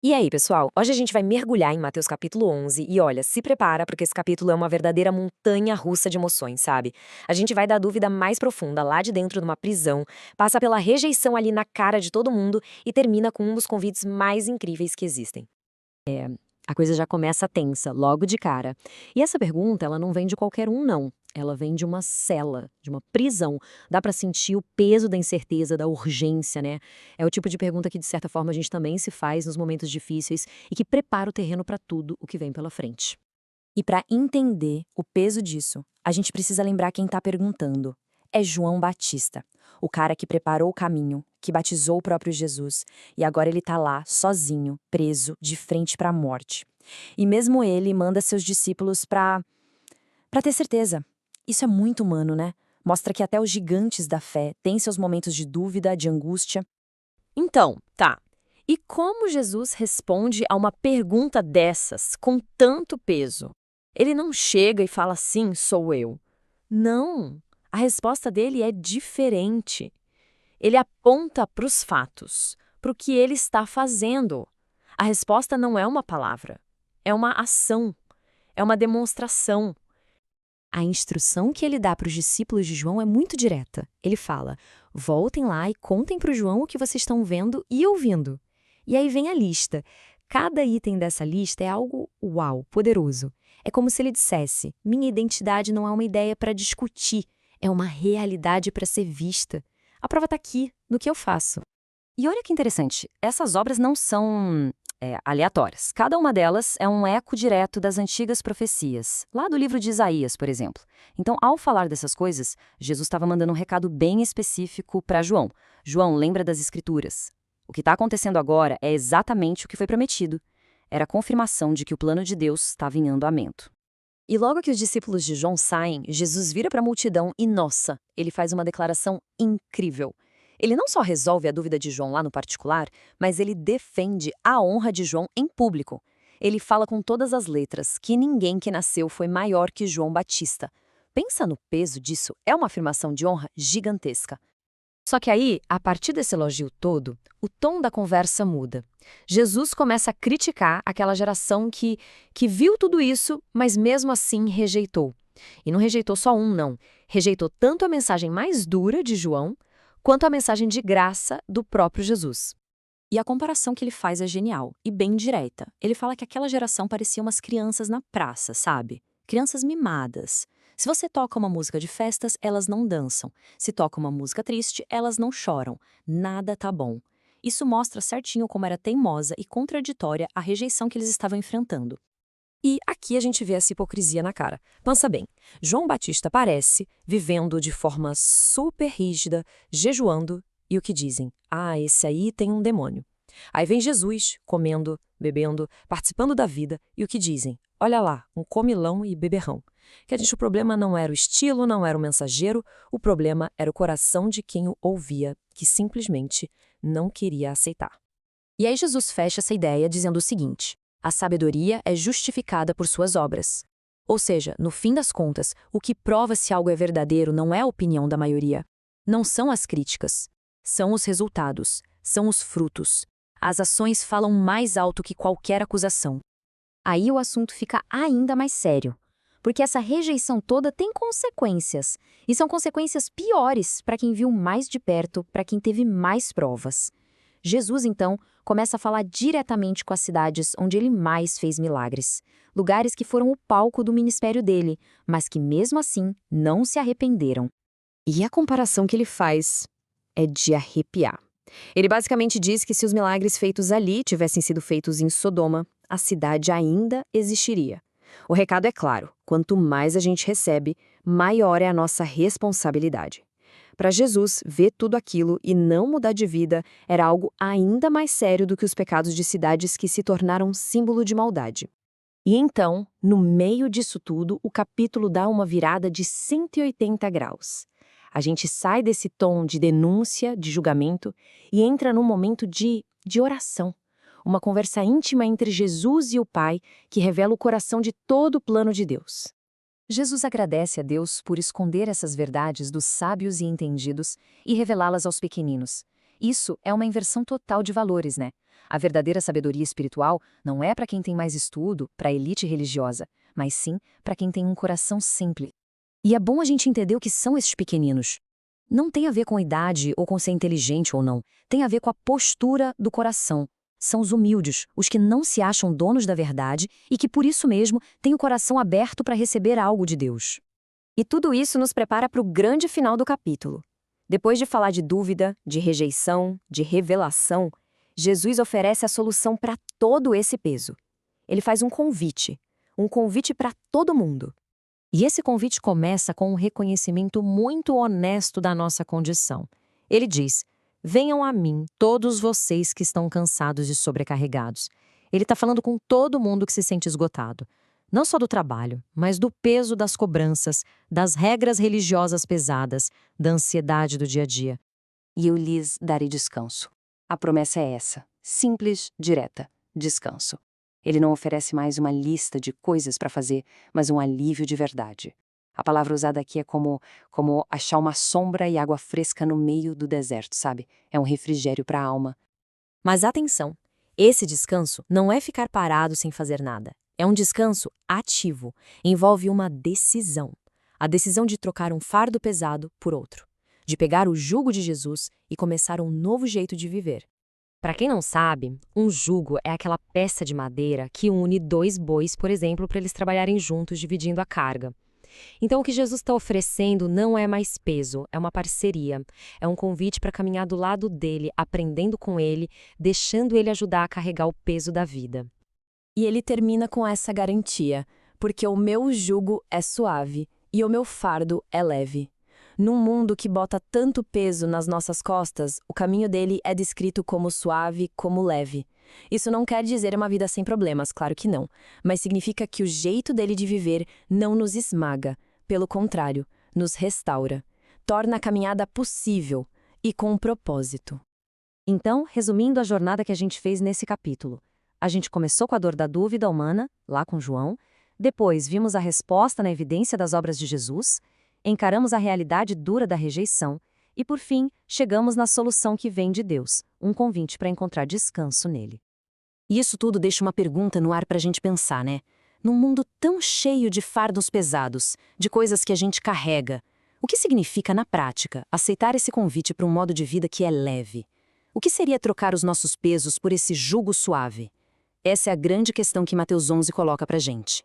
E aí, pessoal? Hoje a gente vai mergulhar em Mateus capítulo 11 e olha, se prepara porque esse capítulo é uma verdadeira montanha-russa de emoções, sabe? A gente vai da dúvida mais profunda lá de dentro de uma prisão, passa pela rejeição ali na cara de todo mundo e termina com um dos convites mais incríveis que existem. A coisa já começa tensa, logo de cara. E essa pergunta, ela não vem de qualquer um, não. Ela vem de uma cela, de uma prisão. Dá pra sentir o peso da incerteza, da urgência, né? É o tipo de pergunta que, de certa forma, a gente também se faz nos momentos difíceis e que prepara o terreno pra tudo o que vem pela frente. E para entender o peso disso, a gente precisa lembrar quem está perguntando. É João Batista, o cara que preparou o caminho, que batizou o próprio Jesus, e agora ele está lá, sozinho, preso, de frente para a morte. E mesmo ele manda seus discípulos para ter certeza. Isso é muito humano, né? Mostra que até os gigantes da fé têm seus momentos de dúvida, de angústia. Então, tá. E como Jesus responde a uma pergunta dessas, com tanto peso? Ele não chega e fala assim, sou eu. Não. A resposta dele é diferente. Ele aponta para os fatos, para o que ele está fazendo. A resposta não é uma palavra, é uma ação, é uma demonstração. A instrução que ele dá para os discípulos de João é muito direta. Ele fala: voltem lá e contem para o João o que vocês estão vendo e ouvindo. E aí vem a lista. Cada item dessa lista é algo, uau, poderoso. É como se ele dissesse: minha identidade não é uma ideia para discutir, é uma realidade para ser vista. A prova está aqui, no que eu faço. E olha que interessante, essas obras não são aleatórias. Cada uma delas é um eco direto das antigas profecias, lá do livro de Isaías, por exemplo. Então, ao falar dessas coisas, Jesus estava mandando um recado bem específico para João. João, lembra das Escrituras. O que está acontecendo agora é exatamente o que foi prometido. Era a confirmação de que o plano de Deus estava em andamento. E logo que os discípulos de João saem, Jesus vira para a multidão e, nossa, ele faz uma declaração incrível. Ele não só resolve a dúvida de João lá no particular, mas ele defende a honra de João em público. Ele fala com todas as letras que ninguém que nasceu foi maior que João Batista. Pensa no peso disso, é uma afirmação de honra gigantesca. Só que aí, a partir desse elogio todo, o tom da conversa muda. Jesus começa a criticar aquela geração que viu tudo isso, mas mesmo assim rejeitou. E não rejeitou só um, não. Rejeitou tanto a mensagem mais dura de João, quanto a mensagem de graça do próprio Jesus. E a comparação que ele faz é genial e bem direta. Ele fala que aquela geração parecia umas crianças na praça, sabe? Crianças mimadas. Se você toca uma música de festas, elas não dançam. Se toca uma música triste, elas não choram. Nada tá bom. Isso mostra certinho como era teimosa e contraditória a rejeição que eles estavam enfrentando. E aqui a gente vê essa hipocrisia na cara. Pensa bem, João Batista aparece vivendo de forma super rígida, jejuando, e o que dizem? Ah, esse aí tem um demônio. Aí vem Jesus, comendo, bebendo, participando da vida, e o que dizem? Olha lá, um comilão e beberrão. Que a gente, o problema não era o estilo, não era o mensageiro, o problema era o coração de quem o ouvia, que simplesmente não queria aceitar. E aí Jesus fecha essa ideia dizendo o seguinte: a sabedoria é justificada por suas obras. Ou seja, no fim das contas, o que prova se algo é verdadeiro não é a opinião da maioria. Não são as críticas. São os resultados. São os frutos. As ações falam mais alto que qualquer acusação. Aí o assunto fica ainda mais sério. Porque essa rejeição toda tem consequências. E são consequências piores para quem viu mais de perto, para quem teve mais provas. Jesus, então, começa a falar diretamente com as cidades onde ele mais fez milagres. Lugares que foram o palco do ministério dele, mas que mesmo assim não se arrependeram. E a comparação que ele faz é de arrepiar. Ele basicamente diz que se os milagres feitos ali tivessem sido feitos em Sodoma, a cidade ainda existiria. O recado é claro: quanto mais a gente recebe, maior é a nossa responsabilidade. Para Jesus, ver tudo aquilo e não mudar de vida era algo ainda mais sério do que os pecados de cidades que se tornaram símbolo de maldade. E então, no meio disso tudo, o capítulo dá uma virada de 180 graus. A gente sai desse tom de denúncia, de julgamento, e entra num momento de oração. Uma conversa íntima entre Jesus e o Pai que revela o coração de todo o plano de Deus. Jesus agradece a Deus por esconder essas verdades dos sábios e entendidos e revelá-las aos pequeninos. Isso é uma inversão total de valores, né? A verdadeira sabedoria espiritual não é para quem tem mais estudo, para a elite religiosa, mas sim para quem tem um coração simples. E é bom a gente entender o que são esses pequeninos. Não tem a ver com idade ou com ser inteligente ou não. Tem a ver com a postura do coração. São os humildes, os que não se acham donos da verdade e que, por isso mesmo, têm o coração aberto para receber algo de Deus. E tudo isso nos prepara para o grande final do capítulo. Depois de falar de dúvida, de rejeição, de revelação, Jesus oferece a solução para todo esse peso. Ele faz um convite para todo mundo. E esse convite começa com um reconhecimento muito honesto da nossa condição. Ele diz: venham a mim, todos vocês que estão cansados e sobrecarregados. Ele está falando com todo mundo que se sente esgotado. Não só do trabalho, mas do peso das cobranças, das regras religiosas pesadas, da ansiedade do dia a dia. E eu lhes darei descanso. A promessa é essa, simples, direta, descanso. Ele não oferece mais uma lista de coisas para fazer, mas um alívio de verdade. A palavra usada aqui é como achar uma sombra e água fresca no meio do deserto, sabe? É um refrigério para a alma. Mas atenção, esse descanso não é ficar parado sem fazer nada. É um descanso ativo, envolve uma decisão. A decisão de trocar um fardo pesado por outro, de pegar o jugo de Jesus e começar um novo jeito de viver. Para quem não sabe, um jugo é aquela peça de madeira que une dois bois, por exemplo, para eles trabalharem juntos, dividindo a carga. Então, o que Jesus está oferecendo não é mais peso, é uma parceria. É um convite para caminhar do lado dele, aprendendo com ele, deixando ele ajudar a carregar o peso da vida. E ele termina com essa garantia, porque o meu jugo é suave e o meu fardo é leve. Num mundo que bota tanto peso nas nossas costas, o caminho dele é descrito como suave, como leve. Isso não quer dizer uma vida sem problemas, claro que não, mas significa que o jeito dele de viver não nos esmaga, pelo contrário, nos restaura, torna a caminhada possível e com um propósito. Então, resumindo a jornada que a gente fez nesse capítulo, a gente começou com a dor da dúvida humana, lá com João, depois vimos a resposta na evidência das obras de Jesus, encaramos a realidade dura da rejeição e, por fim, chegamos na solução que vem de Deus, um convite para encontrar descanso nele. E isso tudo deixa uma pergunta no ar para a gente pensar, né? Num mundo tão cheio de fardos pesados, de coisas que a gente carrega, o que significa, na prática, aceitar esse convite para um modo de vida que é leve? O que seria trocar os nossos pesos por esse jugo suave? Essa é a grande questão que Mateus 11 coloca para a gente.